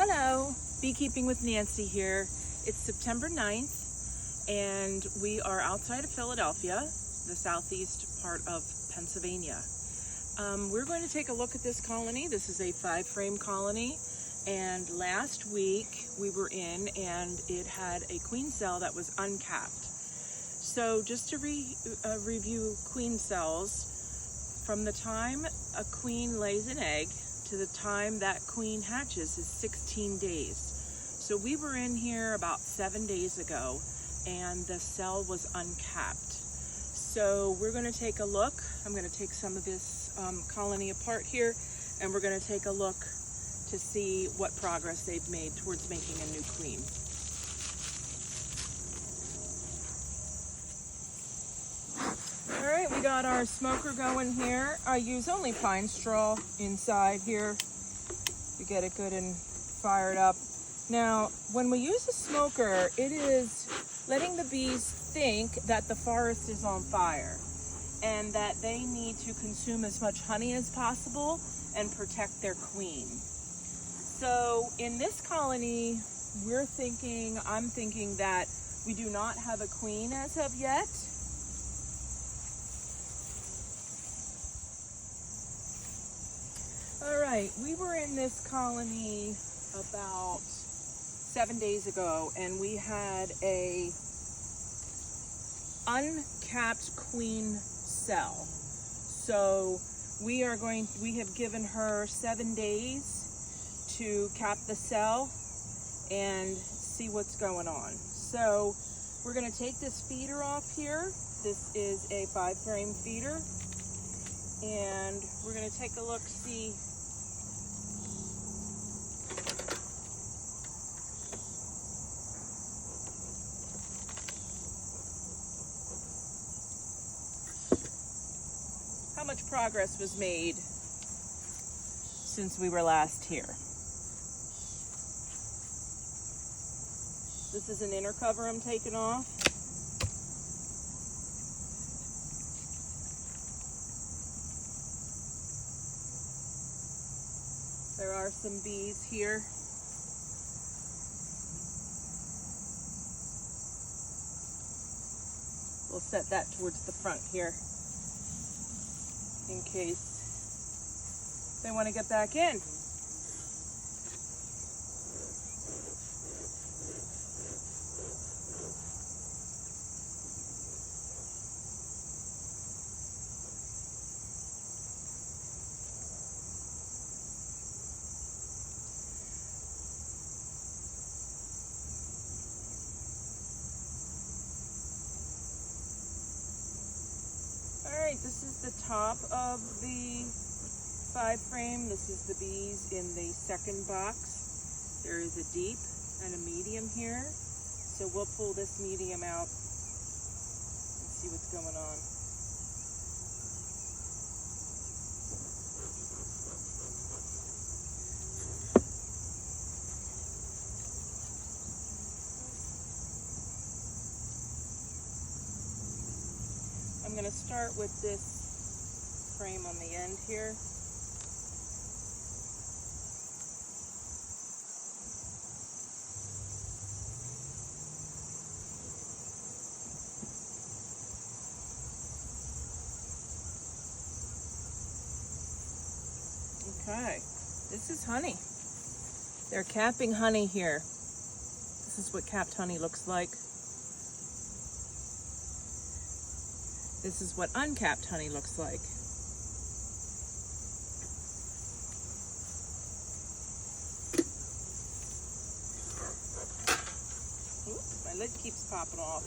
Hello, Beekeeping with Nancy here. It's September 9th and we are outside of Philadelphia, the southeast part of Pennsylvania. We're going to take a look at this colony. This is a 5-frame colony, and last week we were in and it had a queen cell that was uncapped. So just to review queen cells, from the time a queen lays an egg to the time that queen hatches is 16 days. So we were in here about 7 days ago and the cell was uncapped. So we're going to take a look. I'm going to take some of this colony apart here, and we're going to take a look to see what progress they've made towards making a new queen. All right, we got our smoker going here. I use only pine straw inside here to get it good and fired up. Now, when we use a smoker, it is letting the bees think that the forest is on fire and that they need to consume as much honey as possible and protect their queen. So in this colony, I'm thinking that we do not have a queen as of yet. All right, we were in this colony about 7 days ago and we had a uncapped queen cell. So we have given her 7 days to cap the cell and see what's going on. So we're going to take this feeder off here. This is a 5-frame feeder, and we're going to take a look, see how much progress was made since we were last here. This is an inner cover I'm taking off. There are some bees here. We'll set that towards the front here in case they want to get back in. Alright, this is the top of the 5-frame. This is the bees in the second box. There is a deep and a medium here. So we'll pull this medium out and see what's going on. I'm going to start with this frame on the end here. Okay, this is honey. They're capping honey here. This is what capped honey looks like. This is what uncapped honey looks like. Oops, my lid keeps popping off.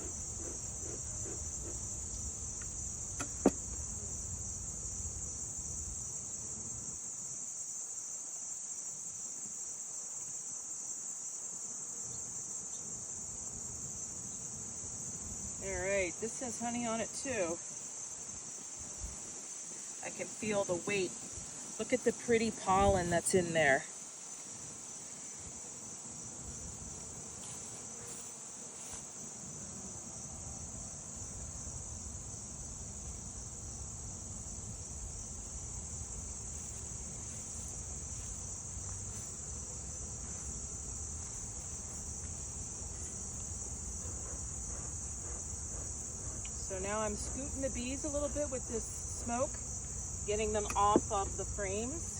All right, this has honey on it too. I can feel the weight. Look at the pretty pollen that's in there. So now I'm scooting the bees a little bit with this smoke, getting them off of the frames.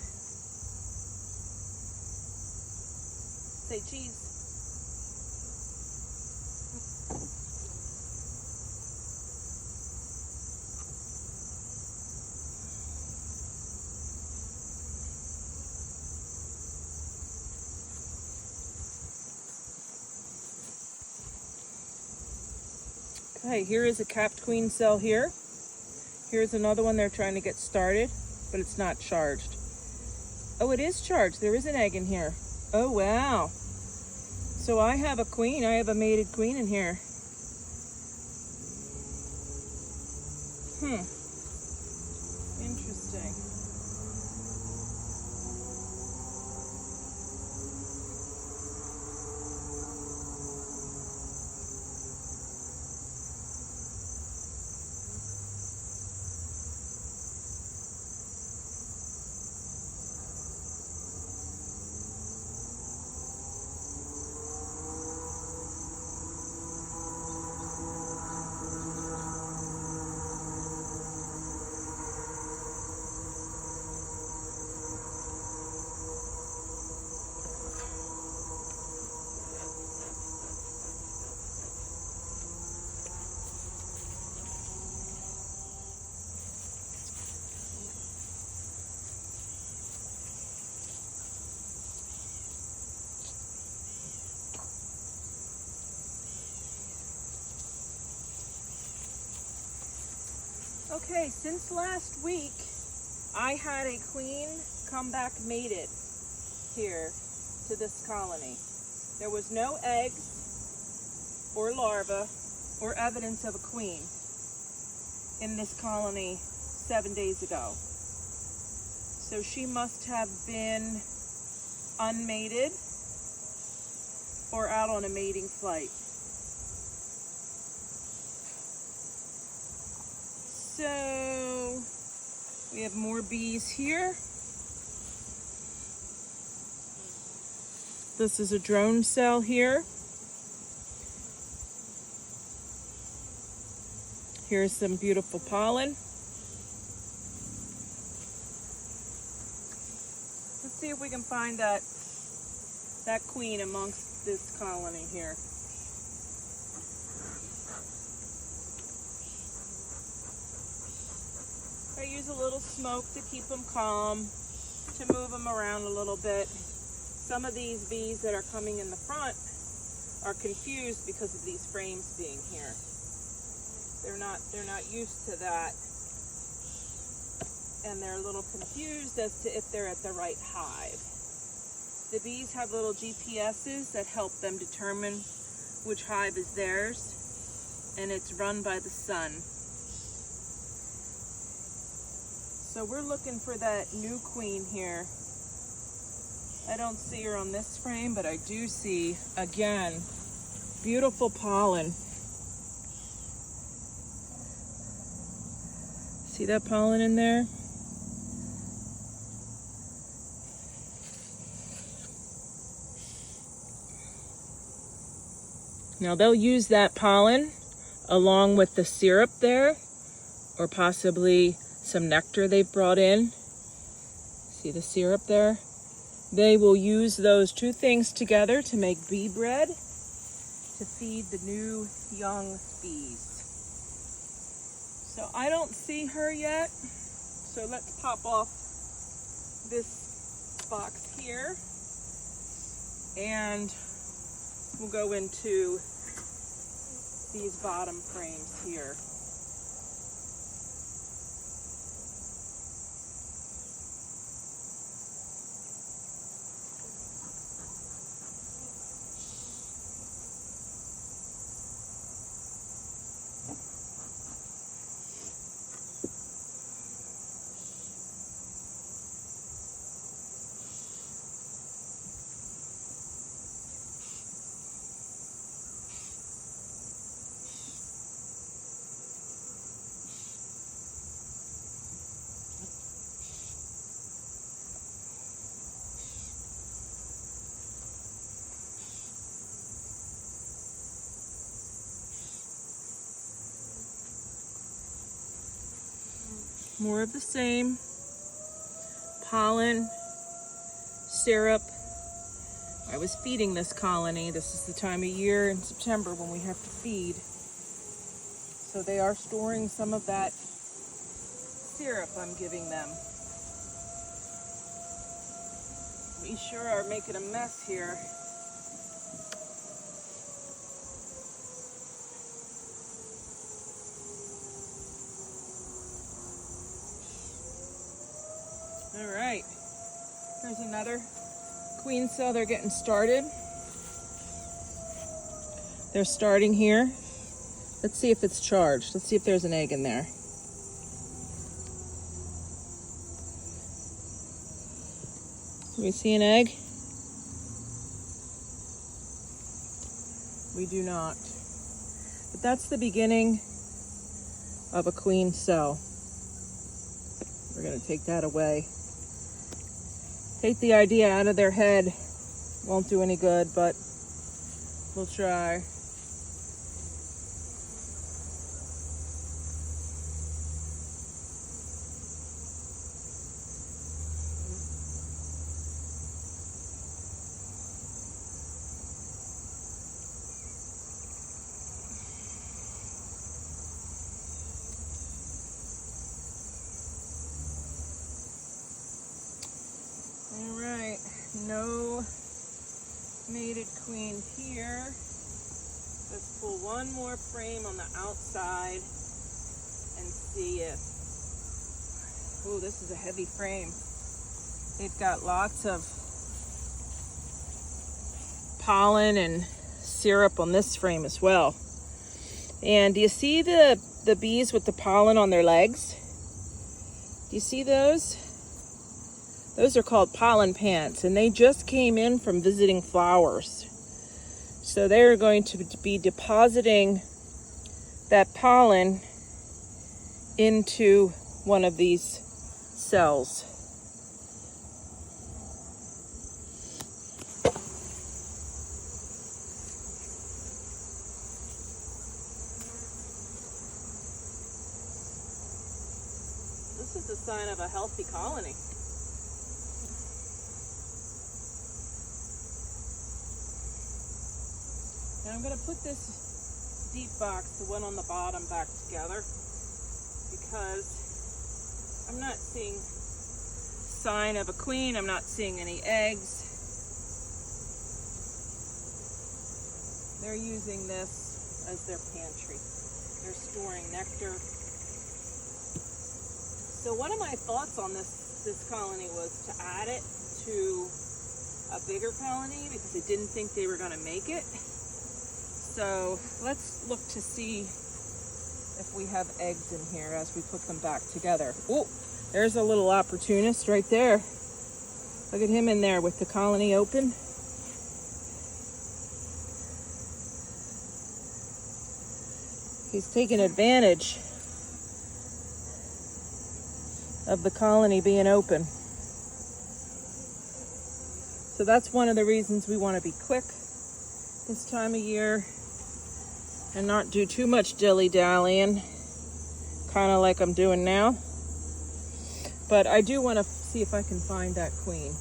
Say cheese. Okay, here is a capped queen cell here. Here's another one they're trying to get started, but it's not charged. Oh, it is charged. There is an egg in here. Oh, wow. So I have a queen. I have a mated queen in here. Interesting. Okay, since last week, I had a queen come back mated here to this colony. There was no eggs or larvae or evidence of a queen in this colony 7 days ago. So she must have been unmated or out on a mating flight. So we have more bees here. This is a drone cell here. Here's some beautiful pollen. Let's see if we can find that queen amongst this colony here. I use a little smoke to keep them calm, to move them around a little bit. Some of these bees that are coming in the front are confused because of these frames being here. They're not used to that, and they're a little confused as to if they're at the right hive. The bees have little GPSs that help them determine which hive is theirs, and it's run by the sun. So we're looking for that new queen here. I don't see her on this frame, but I do see, again, beautiful pollen. See that pollen in there? Now they'll use that pollen along with the syrup there, or possibly some nectar they've brought in. See the syrup there? They will use those two things together to make bee bread to feed the new young bees. So I don't see her yet. So let's pop off this box here and we'll go into these bottom frames here. More of the same. Pollen, syrup. I was feeding this colony. This is the time of year in September when we have to feed. So they are storing some of that syrup I'm giving them. We sure are making a mess here. All right, here's another queen cell. They're getting started. They're starting here. Let's see if it's charged. Let's see if there's an egg in there. Do we see an egg? We do not. But that's the beginning of a queen cell. We're going to take that away. Take the idea out of their head. Won't do any good, but we'll try. All right, no mated queen here. Let's pull one more frame on the outside and see if, oh, this is a heavy frame. They've got lots of pollen and syrup on this frame as well. And do you see the bees with the pollen on their legs? Do you see those? Those are called pollen pants, and they just came in from visiting flowers. So they're going to be depositing that pollen into one of these cells. This is a sign of a healthy colony. And I'm going to put this deep box, the one on the bottom, back together because I'm not seeing sign of a queen. I'm not seeing any eggs. They're using this as their pantry. They're storing nectar. So one of my thoughts on this colony was to add it to a bigger colony because I didn't think they were going to make it. So let's look to see if we have eggs in here as we put them back together. Oh, there's a little opportunist right there. Look at him in there with the colony open. He's taking advantage of the colony being open. So that's one of the reasons we want to be quick this time of year and not do too much dilly-dallying, kind of like I'm doing now. But I do want to see if I can find that queen.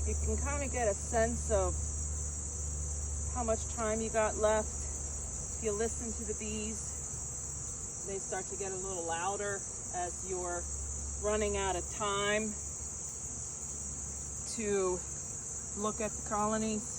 You can kind of get a sense of how much time you got left. If you listen to the bees, they start to get a little louder as you're running out of time to look at the colonies.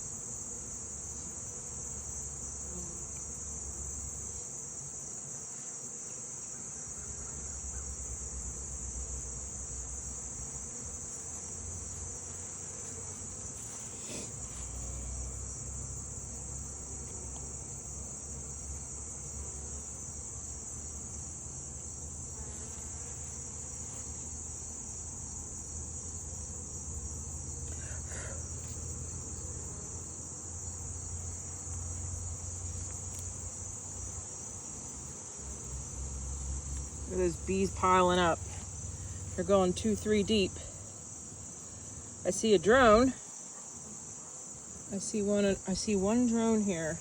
Look at those bees piling up. They're going 2-3 deep. I see a drone. I see one drone here.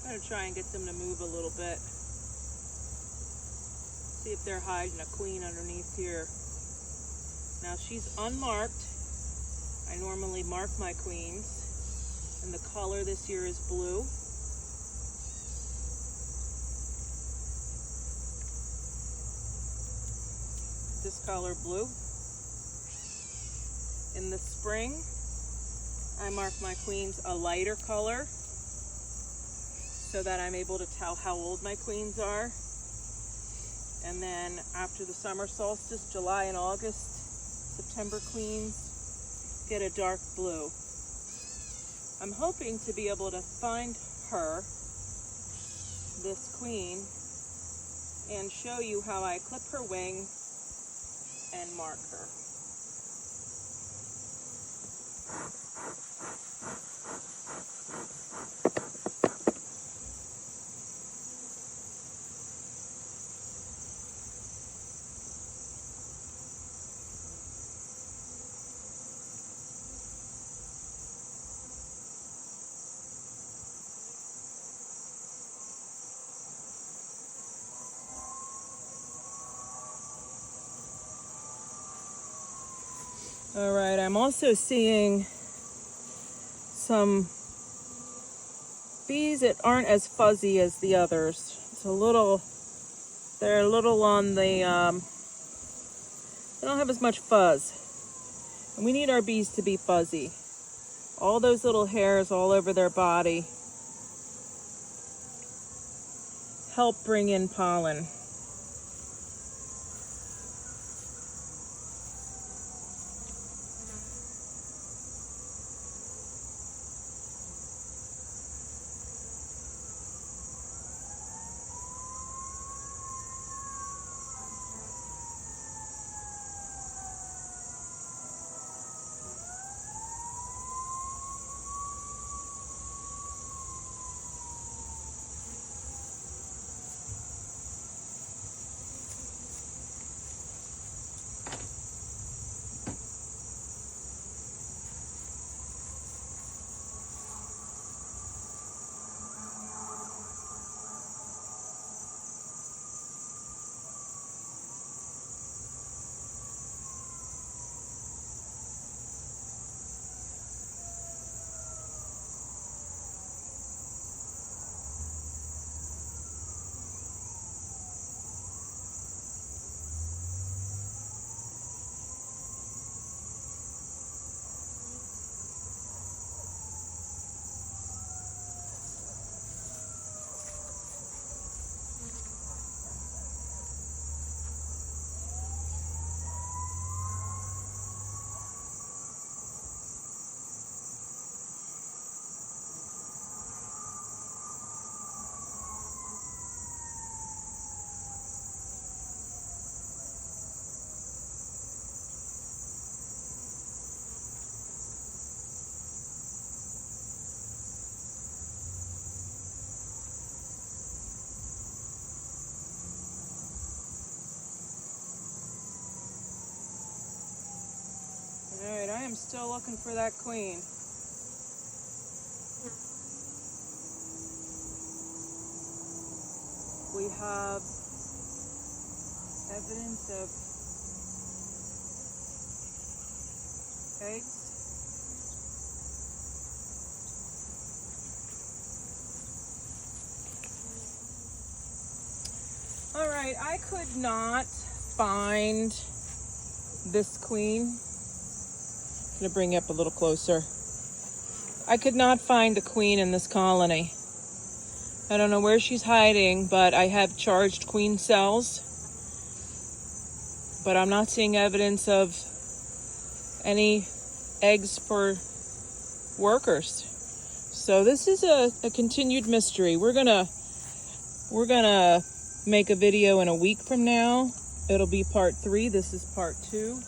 I'm gonna try and get them to move a little bit. See if they're hiding a queen underneath here. Now she's unmarked. I normally mark my queens, and the color this year is blue. This color blue. In the spring, I mark my queens a lighter color so that I'm able to tell how old my queens are. And then after the summer solstice, July and August, September queens get a dark blue. I'm hoping to be able to find her, this queen, and show you how I clip her wing and mark her. All right, I'm also seeing some bees that aren't as fuzzy as the others. They're a little on the, they don't have as much fuzz. And we need our bees to be fuzzy. All those little hairs all over their body help bring in pollen. All right, I am still looking for that queen. We have evidence of eggs. All right, I could not find this queen. I'm gonna bring you up a little closer. I could not find a queen in this colony. I don't know where she's hiding, but I have charged queen cells. But I'm not seeing evidence of any eggs for workers. So this is a continued mystery. We're gonna make a video in a week from now. It'll be part 3. This is part 2.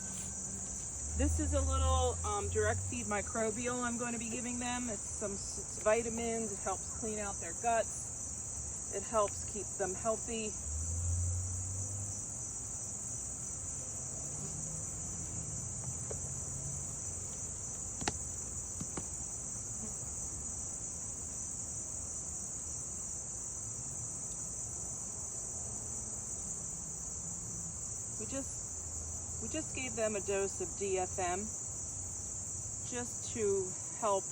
This is a little direct feed microbial I'm going to be giving them. It's vitamins. It helps clean out their guts. It helps keep them healthy. We just gave them a dose of DFM just to help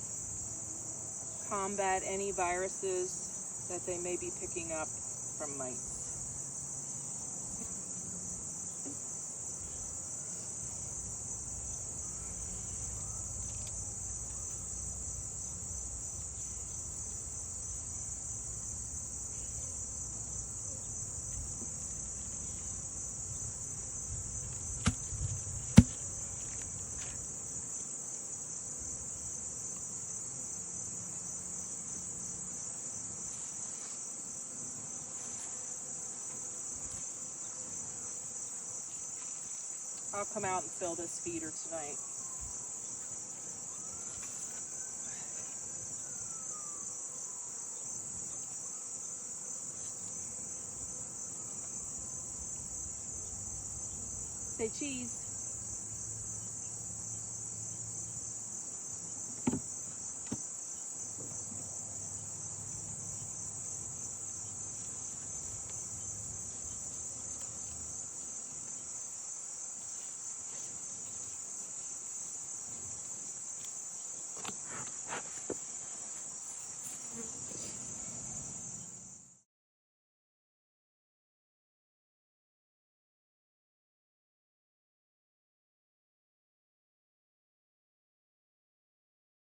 combat any viruses that they may be picking up from mites. I'll come out and fill this feeder tonight. Say cheese.